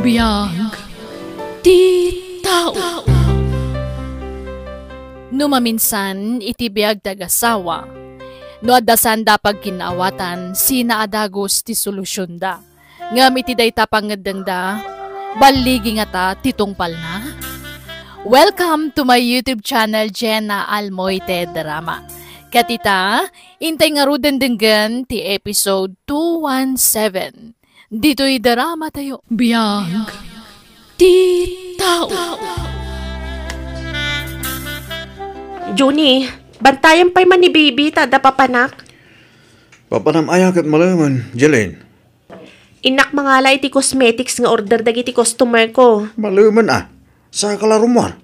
Biyag ti tao. No maminsan iti biyag tagasawa, no adasan da pag kinawatan, sina adagos ti solusyon da. Ngam iti dayta pangadang da, baligi nga ta titungpal na. Welcome to my YouTube channel, Jenna Almoite Drama. Katita, intay nga ruden denggan ti episode 217. Dito'y drama tayo. Biyag ti tao. Juni, bantayan pa'y man ni baby, tada papanak. Papanam ayak at malaman, Jelaine. Inak mangala iti cosmetics nga order dagiti customer ko. Malaman sa kalarumar.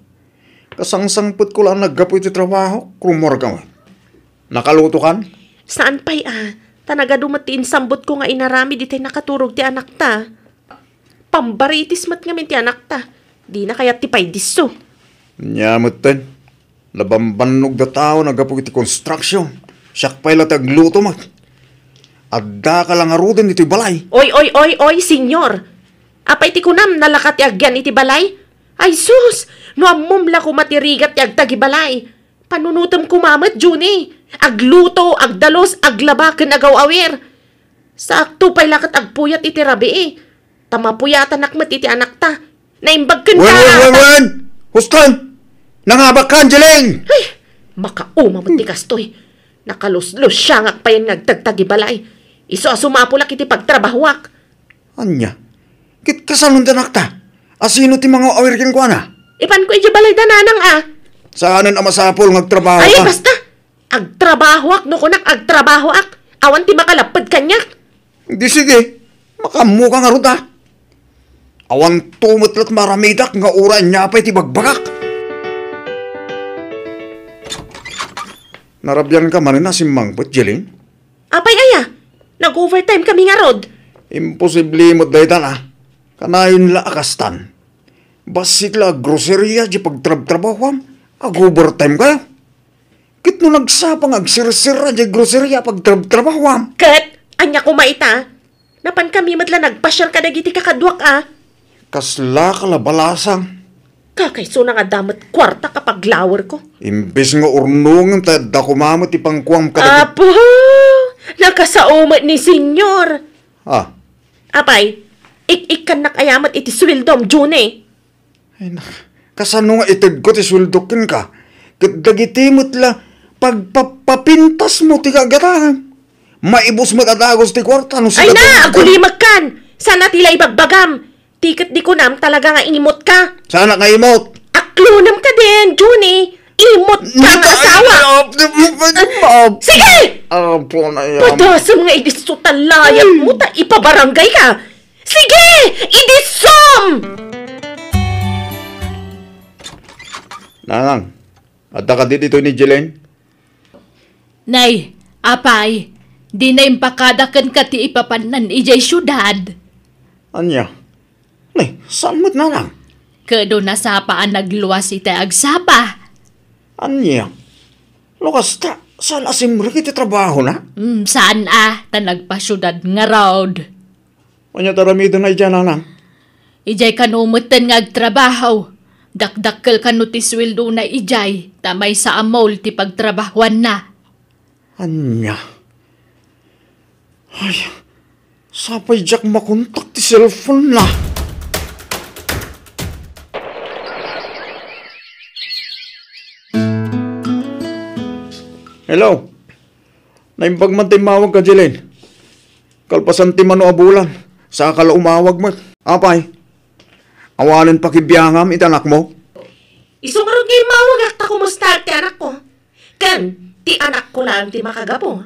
Kasangsangput ko lang naggapo iti trabaho, krumor ka mo. Nakaluto kan? Saan pa'y Tanaga dumatiin sambot ko nga inarami di tayo nakaturog ti anak ta. Pambaritis mat ngamin ti anak ta. Di na kaya ti pa'y diso. Nyamot ten. Labambanog da tao nagapo iti construction. Siyak pa'y latag luto mat. Adda ka lang aruden iti balay. Oy, senyor. Apay ti kunam nalakat ti agyan iti balay? Ay sus! No amumla ko matirigat ti agtagi balay. Panunutom kumamat, Juni. Agluto, agdalos, aglabaken, agaw-awer. Sa akto pa'y lakat agpuyat iti rabi Tamapuyatan nakmat iti anak ta. Naimbag ka na. Wen! Huston! Nangabak ka, Angeling! Ay, makaumamot ti kastoy. Nakaluslos siya ngak pa yan nagtagtagi balay. Iso asumapulak iti pagtrabahwak. Anya? Kit kasalon anak ta? Asino ti mga awirkin ko na? Ipan ko iti balay dananang Saanan ang masapol ngagtrabaho ka? Ay, basta! Agtrabahoak, no kunak agtrabahoak. Awan ti makalapad kanyak. Di sige, makamu ka nga ruta. Awan tumutlat maramidak nga uran niya pa'y ti bagbagak. Narabyan ka man na si Mangput, Jeline? Apay aya, nag-overtime kami nga rod. Imposible mo dahi na. Kanayon la akastan. Basit la groceria di pagtrab-trabawam. Ag-overtime kayo. Kit no nagsapang agsirsira di groceria pagtrab-trabawam. Kat, anya kumaita. Napan kami madla nagpasyal ka dagiti kakadwak Kasla kalabalasang. Kakaiso na nga damat kwarta kapag lower ko. Imbes nga urnungan tadda kumamot ipangkuam ka dagiti. Apo! Nakasaumat ni senyor. Apay, ik-ikan nakayamat iti swildom, June. Ay kasano nga itag ko ti sweldokin ka? Dagiti la pagpapintas mo ti kagatahan. Maibos mo tatagos ti kwarta. Ay na, agulimag kan! Sana tila ibagbagam. Tiket di ko nam talaga nga imot ka. Sana nga imot. Aklunam ka din, Juni. Imot ka nga asawa. Sige! Apo na yan. Padasam nga idiso talayat mo ta ipabarangay ka. Sige! Idisom! Nanang, adda ka dito ni Jelaine? Nay, apay, di na impakadakan ka ti ipapanan ijay syudad. Anya? Nay, saan mo't nanang? Kado na sapaan nagluwas iti agsapa. Anya? Lukas ta, saan asimri kiti trabaho na? Saan ta nagpasyudad nga road. Anya taramido na dyan, nanang? Ijay kanumutan nga agtrabaho. Dakdakkel kanu ti sweldo na ijay, tamay sa amol ti pagtrabahuan na. Anya? Ay, sapay jak makontak ti cellphone na. Hello? Naimbag man timawag ka, Jelaine. Kalpasan ti mano abulan. Sa kala umawag mo. Apay? Awalan pa kibiyangam itanak mo? Isungarod ngayon mawag ta kumusta ti anak ko. Kan, ti anak ko lang ti makagapo,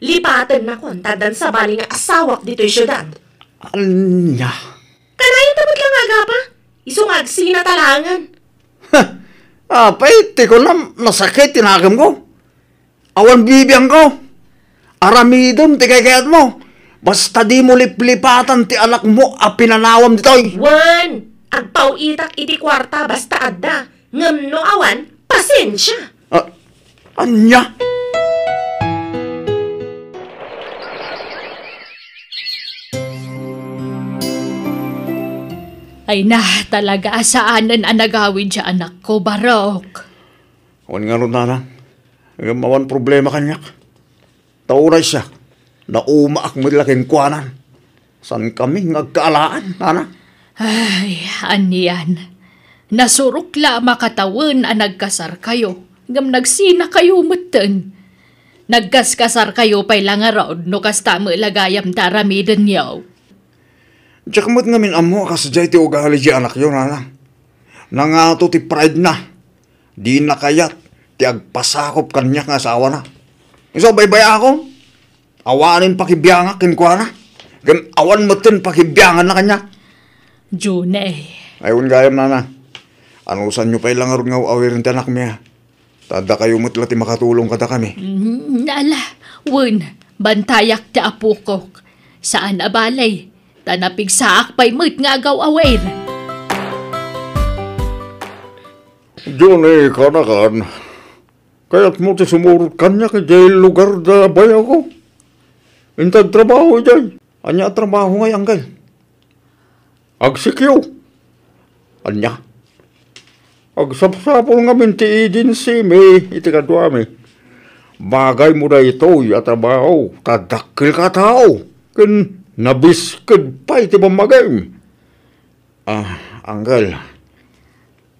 Lipatan na kon, tadan sa bali nga asawak dito'y syudad. Anya? Kanayon tapat lang agapa. Isungag sinatalangan. Apay, ti ko na nasakit tinagam ko. Awan bibiyang ko. Aramidon ti kayat mo. Basta di mo liplipatan ti anak mo a pinanawam ditoy. Wan! Agpaw itak iti kwarta basta adda. Ngam no awan, pasensya. Anya? Ay na, talaga asaanan ang nagawid siya anak ko, Barok. Awan nga ron, nanang. Ang mawan problema kanyak. Tauray siya. Naumaak mo laking kuwanan. San kami ngagkaalaan, nanang? Ay, aniyan. Nasurukla makatawan ang nagkasar kayo. Ngam nagsina kayo matan. Nagkaskasar kayo pa'y langaraod no kasta mo lagayam taramidan yaw. Diyak mo't ngamin amo kasadya iti ugali di anak yun, nanang. Nangato ti pride na. Di nakayat. Ti agpasakop kanyak nga asawa na. Iso baybay ako. Awanin pakibiyangak kinkwa na. Gan awan motin pakibiyangan na kanya. June. Ayun gayam, nanang. Anusan nyo pa'y langarod nga awirin ti anak miya. Tada kayo mo't lati makatulong kada kami. Nala, wun, bantayak ti apukok. Saan abalay? Tanapig saak pa'y mo't nga agaw awir. Diyon kanakan. Kaya't mo ti sumurot kanya kay jail lugar da bayaw ko. Intag trabaho dyan. Anya trabaho ngay anggal. Agsikyo. Anya. Agsapsapol nga minti agency may itikadwa mi. Bagay mo na ito at trabaho. Tadakil ka tao. Kin nabiskad pa iti mamagay. Anggal.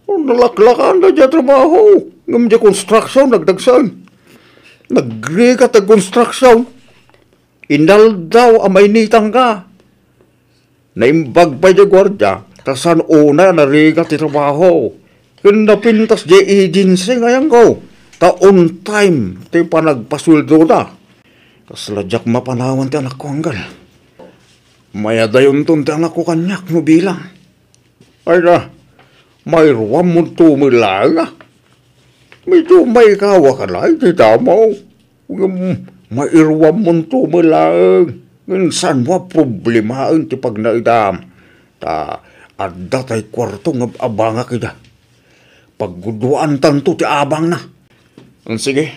Nalaklakan na dyan trabaho. Ngam di construction, nagdagsan. Nagrigat ang construction. Inal daw amay nitang ka. Naimbag pa di gwardya. Tasan una narigat ti trabaho. Kung napintas di agency ngayon ko. Taon time ti panagpasuldo na. Kasladyak mapanawan ti anak ko anggal. Mayadayon ton ti anak ko kanyak no bilang. Ay na, may ruwam mo tumilang na. Medyo may kawa ka na, hindi tama. May irwam mo tumilang. Saan mo problemain ti pag naidam. Adda tay kwarto ng abanga kita. Pagguduan tanto ti abang na. Sige,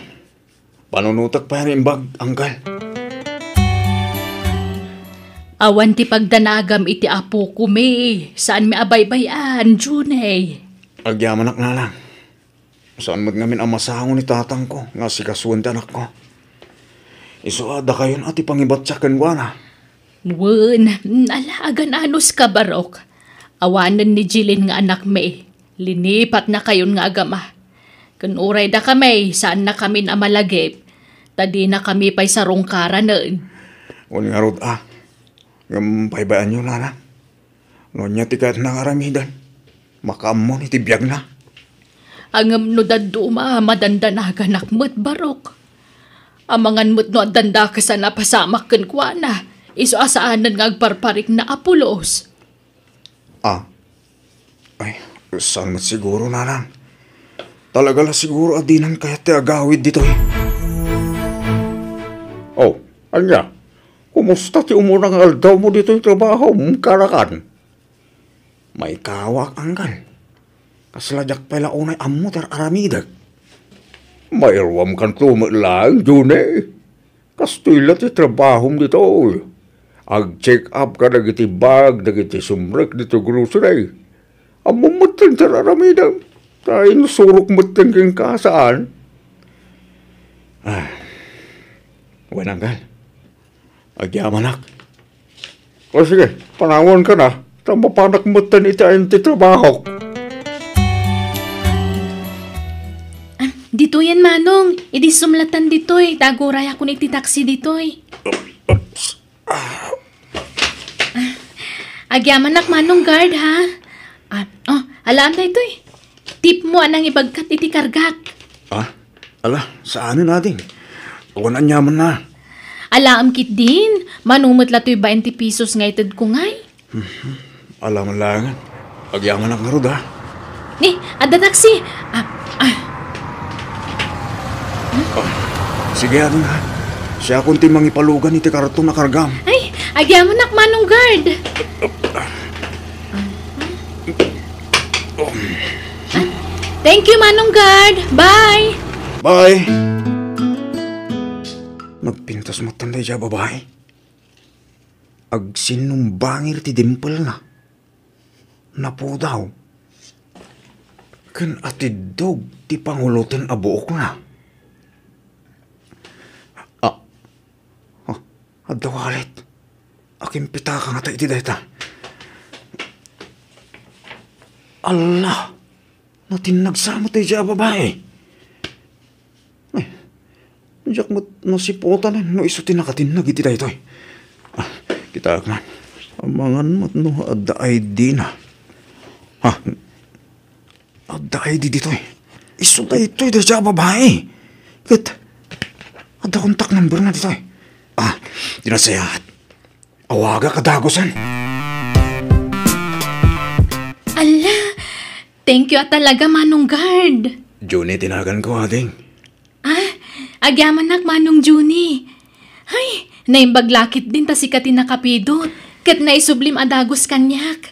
panunutak pa yan imbag, anggal. Awan ti pagdanagam iti apo ko me. Saan mi abaybayan, Junay? Agyamanak na lang. Saan mo't ngamin ang masangon ni tatang ko, nga si kasuan ti anak ko. Isuada kayo na ati pangibatsakan ko na. Wen, alaagan anos ka, Barok. Awanan ni Jilin nga anak me. Linipat na kayon nga agama. Kanuray da kami, saan na kami na malagip. Tadi na kami pa'y sarong kara noon. Uni nga rod ngam paybayaan nyo na. Nonya tikat na aramidan. Makamon iti biyag na. Angam no daduma, madandanagan nakmut, Barok. Amangan mo't no danda ka sa napasamak kan kwa na. Iso asaanan nga agparparik na apulos. Ay, saan mo't siguro, nanang? Talaga la siguro adinan kaya ti agawid dito eh. Oh, anya? Kumusta ti umunang aldaw mo dito yung trabaho mong karakan? May kawak anggal. Kasladyak pala unay ammo tar aramidag. Mayroam kan tumalang, June. Kastila ti trabaho mo dito. Ag-check up ka nagiti bag, nagiti sumrek dito grocery. Ammo mo tin tar aramidag. Tayo nasurok mo tin kang kasaan. Wananggal. Agyamanak. O sige, panawon ka na. Tama panak mo tan itain ti trabaho. Dito yan, Manong. Idi sumlatan dito'y. Taguray ako ni taxi dito'y. Agyamanak, Manong guard, ha? Alam na ito'y. Tip mo anang ibagkat iti kargak. Ala, saan natin? Kunan nyaman na. Alam kit din. Manumot la to'y 20 pesos nga itad ko ngay. Alam lang. Agyaman na karod, ha? Ada taxi. Sige, ano na. Siya kung timang ipalugan iti karton na kargam. Ay, agyamanak, Manong guard. Thank you, Manong guard. Bye. Bye! Nagpintas matanday siya, babae. Agsinumbangir ti dimple na. napudaw. Kan atidog ti pangulutin abuok na. Adawalit. Aking pitaka nga tayo iti dayta. Allah! Natinnagsamo tayo siya babae. Diyak mo nasiputan no iso tinakatinag iti dayto. Kita man. Amangan mo't no adda ay di na. Adda ay di dito. Iso dayto iti siya babae. Kat, adda kontak number na dito. Dinasayat. Awaga kadagosan. Ala, thank you talaga, Manong Guard. Juni, tinagan ko, ading. Agyaman nak, Manong Juni. Ay, naimbaglakit din ta si katin nakapidot. Kat naisublim adagos kanyak.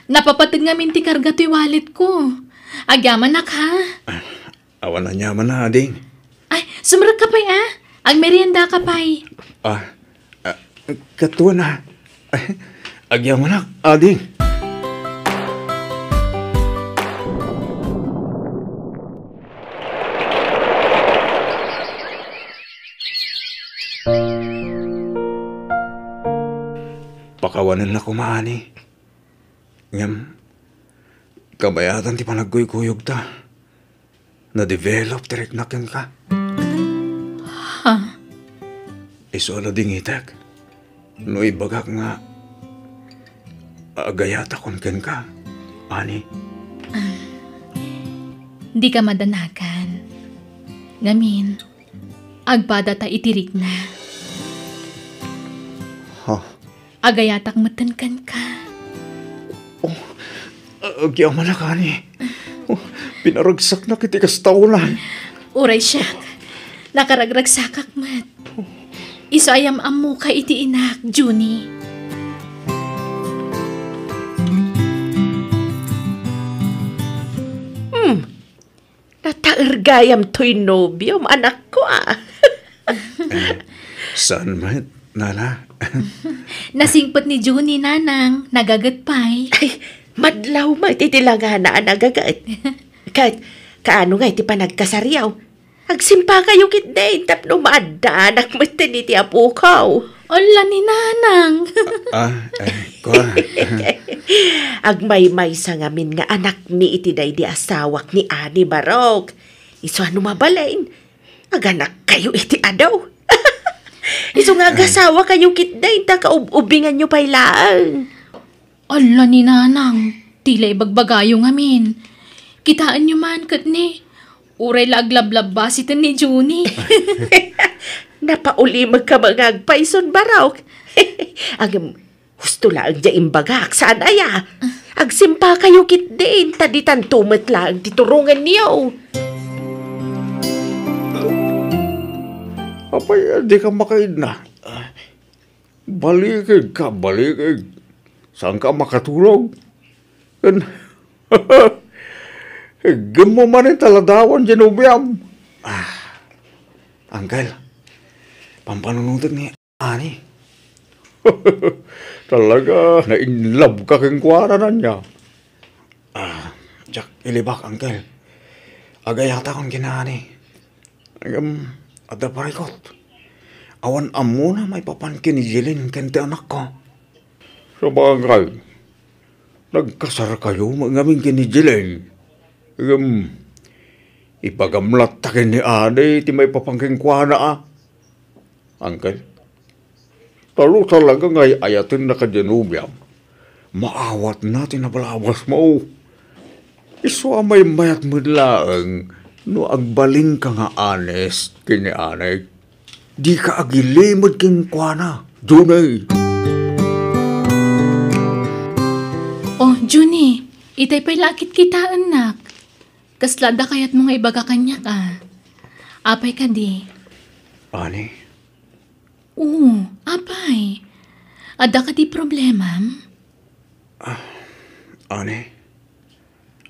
Napapatid nga minti karga to'y wallet ko. Agyaman nak, ha? Awan na nyaman na, ading. Ay, sumarag ka pa'y, Ag merienda ka pa'y. Katuwa na. Agyaman na, ading. Pakawanan na kumaani. Ngam, kabayatan ti panagkuyukuyog ta. Na-develop direct na ken ka. Iso na ding itak. No ibagak nga, agayata kon ken ka. Ani? Di ka madanakan. Ngamin, agpada ta itirik na. Agayatak matankan ka. Agyaman na ka ni. Pinaragsak na kitikas taunan. Uray siya. Nakaragragsakak mat. Iso ayam amu ka iti inak, Juni. Nataergayam to'y nobyo, anak ko Saan mat, nana? Nasingpot ni Juni, nanang. Nagagat pa'y. Ay, madlaw mo ititilangana ang nagagat. Kaano nga iti panagkasaryaw. Agsimpa kayo kitday, tapno maada, anak mo iti apukaw. Ola ni nanang. Agmay-may sa ngamin nga anak ni itiday di asawak ni Ani Barok. Iso ano mabalain. Aganak kayo iti adaw. Iso nga agasawa kayo kitday, takaubingan nyo pailaan. Ala ni nanang, tila ibagbagayo ngamin. Kitaan nyo man kat ni. Uray laglablab ba si ni Juni? Napauli magkamangagpaison Barok. Gusto lang dya imbagak, saan aya? Agsimpa kayo kitday, taditan tumat lang titurungan niyo. Apay, di ka makain na. Balikig ka, balikig. Saan ka makatulog? Higam mo man yung taladawan, Genubiam. Uncle, pampanunutan ni Ani. Talaga, na-inlove ka keng kwara na niya. Jack, ilibak, Uncle. Agayata kong kinani. Ada parikot. Awan amo na may papankin ni Jilin kente anak ko. Sa bagay, nagkasar kayo mangaming kini Jilin. Ipagamlat takin ni Ade ti may papangkin kwa na Uncle, talo talaga ngay ayatin na ka Genubiam. Maawat natin na balabas mo. Iso may mayat mo lang. No agbaling ka nga honest kini anay, di ka agilimod king kwa Juni. Oh, Juni, itay pa'y lakit kita, anak. Kaslada kayat mo nga ibaga kanya ka. Apay ka di. Ani? Oo, apay. Ada ka di problema? Ani?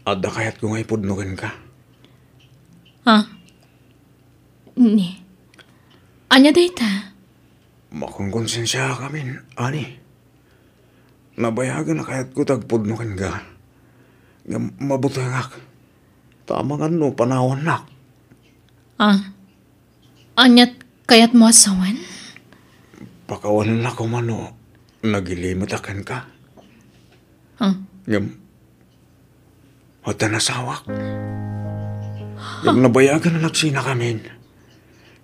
Ada kayat ko nga ipudnugan ka? Ni. Anya dayta? Makongkonsensya kami, Ani. Nabayagan na kayat ko tagpudnukan ka. Nga mabuti nga. Tama nga no, panahon nak. Anyat kayat mo asawan? Pakawalan na ko mano, nagilimot akan ka. Nga, hata nasawak. Nga nabayagan na nagsina kami.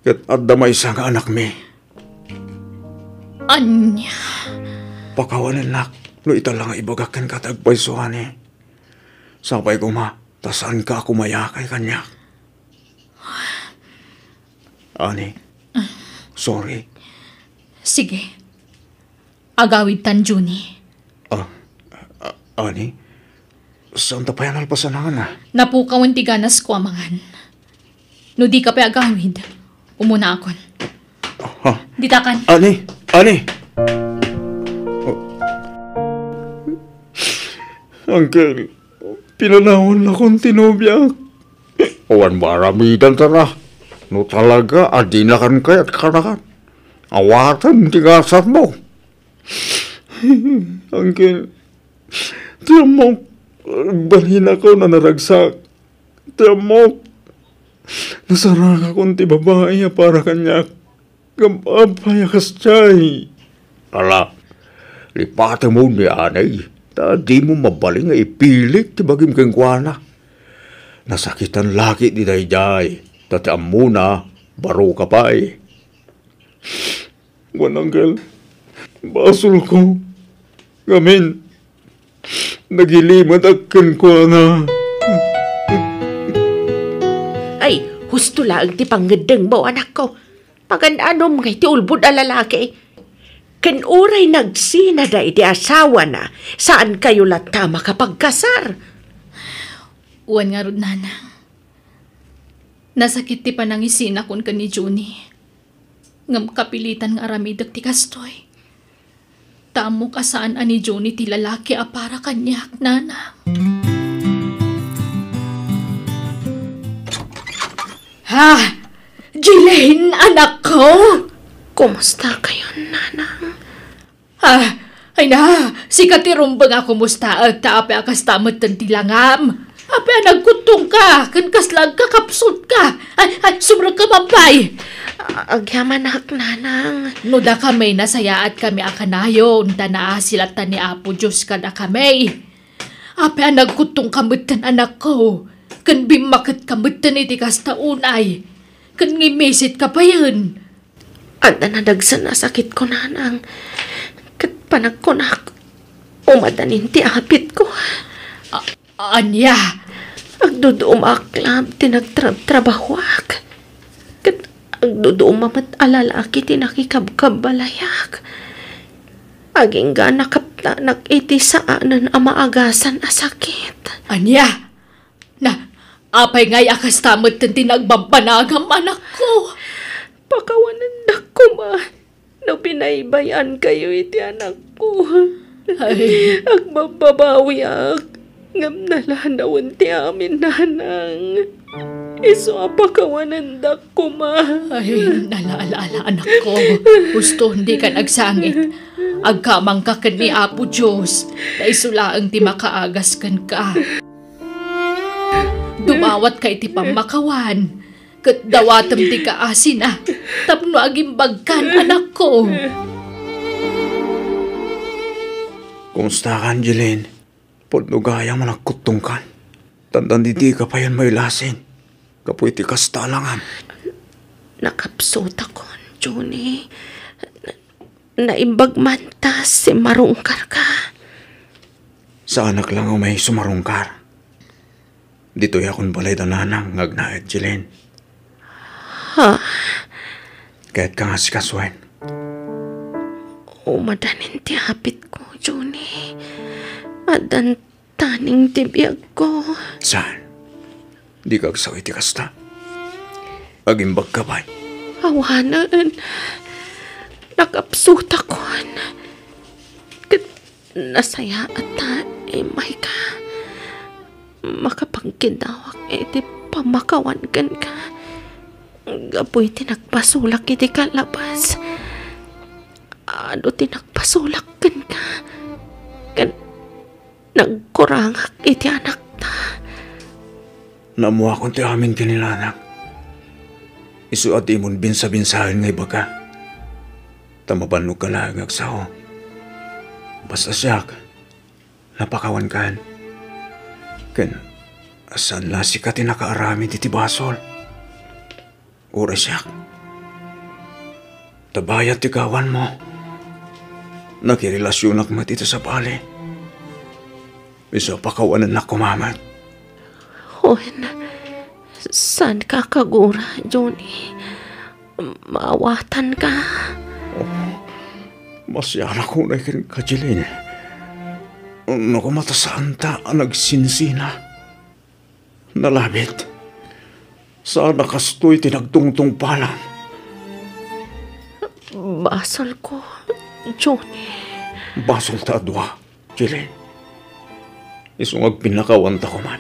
Kat adda may isang anak mi. Anya? Pakawalan nak, no italang ibagakan ka tagpaysuhan eh. Sapay ko ma, tasan ka ako mayakay kanya. Ani, sorry. Sige. Agawid tan, Juni. Ani, saan tapayan alpasanangan na? Napukawan ti ganas ko amangan. No di ka pa agawid, umuna akon. Ditakan. Ani! Uncle, pinanahon na kong tinubyak. Awan maramidan tara. No talaga, adinakan kay at karakan. Awatan, tigasat mo. Uncle, tiyan mo, balhin ako na naragsak. Tiyan mo, nasarang akong ti babae para kanya. Gambabay akas chay. Ala, lipate mo ni anay. Di mo mabaling nga ipilit ti bagim keng kuana. Nasakitan laki di dayjay. Tati amuna, baro ka pa eh. Wananggal, basol ko. Gamin, nagilimad akin kuana. Ay, husto lang ti panggedeng mo, anak ko. Pagan-anom ngay ti ulbud a lalaki. Ken uray nagsina da iti asawa na, saan kayo lata makapagkasar? Uwan nga rod, nanang. Nasakit ti panangisina kun ka ni Juni. Ngam kapilitan nga aramidag ti kastoy. Tamo ka saan ani Juni ti lalaki a para kanyak, nanang. Ha? Jilane, anak ko? Kumusta kayo, nanang? Ay na, si Katirumbang nga kumusta at taape akas tamad tan tilangam. Ape nagkutong ka, kankaslag ka, kapsot ka. Ay, sobrang ka mabay. Agyaman ak, nanang. Nuda kami nasaya at kami akanayon, tanaa sila ni Apo Diyos ka na kami. Ape nagkutong kamutan anak ko. Kan bimakit kamutan iti kasta unay. Kan ngimisit ka pa yun. At nadagsan na sakit ko, nanang. Kat panagkunak, umadanin ti apit ko. Anya? Agduduom aklab, tinagtrabahwak. Kat agduduom mamat alalaki, tinakikabkabalayak. Aging ga nakaptanak iti saanan amaagasan a sakit. Anya? Apay ngay akas tamad tan tinagbabanagam anak ko. Pakawanan na ko, ma. No pinaybayan kayo iti anak ko. Ay. Agbababawi ak. Ngam nalanawan ti amin, nanang. Iso apakawanan da ko, ma. Ay, nalaala anak ko. Gusto hindi ka nagsangit. Agkamang ka ni Apo Diyos. Na isulaang ti makaagas kan ka. Dumawat ka iti pamakawan. Kat dawatam ti kaasin ah. Tapno agimbagkan anak ko. Kumusta ka, Angeline? Podnugayang managkutong kan. Tandan di ka pa yan may lasin. Kapoy ti kastalangan. Nakapsot ako, Johnny. Naimbagmantas si marungkar ka. Sa anak lang may sumarungkar. Dito'y akong balay da nanang ngagnaed, Jilin. Ha? Kahit ka nga si Kaswen. Umadanin ti hapit ko, Johnny. Adan taning tibiyag ko. Saan? Di kagsaw iti kasta. Agimbag ka ba'y? Awanan. Nakapsut ako. Nasaya at may ka. Makapangkinawak iti pamakawan kan ka. Gapoy tinagpasulak iti kalabas. Ano tinagpasulak kan ka. Kan nagkurangak iti anak namuha kong ti amin kinilanak. Isu at imon binsa-binsahin ngay baka. Tamabanog ka lang agsaw. Basta siyak, napakawan kan. Ken, asan la si ka tinakaarami ti basol. Ura siyak. Tabayat ti kawan mo. Nakirelasyonak mo dito sa bali. Iso pakawanan na kumamat. Hoen, saan ka kagura, Johnny? Maawatan ka. Masyara ko na ikin kajilin. Nakumatasaan ta ang nagsinsina. Nalabit. Saan nakastoy tinagtungtong palang. Basal ko, Johnny. Basol ta adwa, Jilin. Isungag pinakawanta ko man.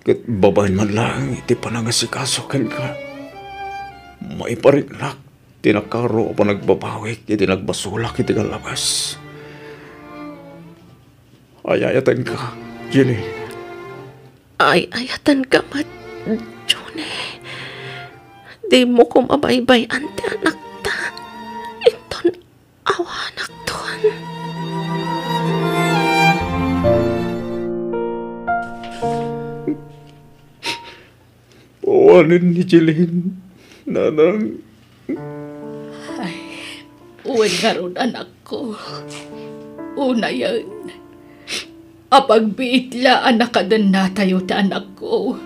Kat babayin man lang iti panangasikaso ken ka. Maiparinlak, tinakaro pa nagbabawik, iti nagbasulak iti kalabas. Ayayatan ka, Jilin. Ayatan ka mat, Johnny. Di mo ko mabaybay ante anak ta. Inton awanak ton. Pawanin ni Jilin, nanang. Uwan nga ron, anak ko. Una yan. Apagbiitla anak ka din na tayo ta anak ko.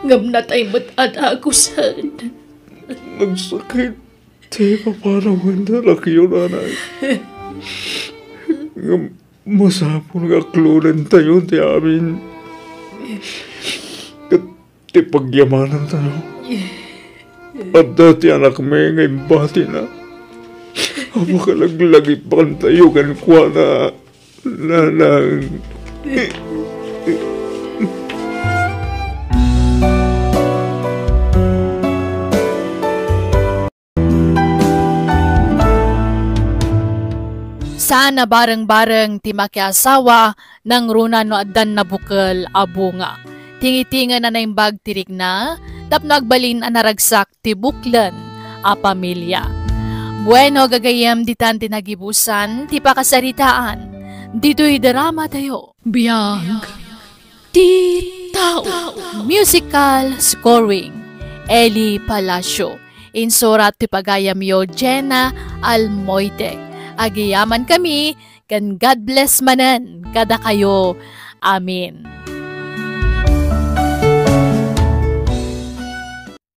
Ngam na tayo mat-adagusan. Nagsakit. Di pa parang mandarak yun, nanay. Masapon nga klunan tayo ti amin. Kat ti pagyamanan tayo. At dati anak may ngayon bati na. Makalag-lagi pa kan tayo kan kwa na nanang. Sana bareng-bareng ti makiasawa ng runa no addan na bukal abunga. Tingitingan na naimbag tirik na, tapno agbalin ang naragsak ti buklan a pamilya. Bueno gagayam di tan tinagibusan, ti pakasaritaan, dito'y drama tayo. Biyag, ti tao. Musical scoring, Eli Palacio. Insurat ti pagayam yo, Jenna Almoite. Agiyaman kami, kan God bless manan, kada kayo. Amin.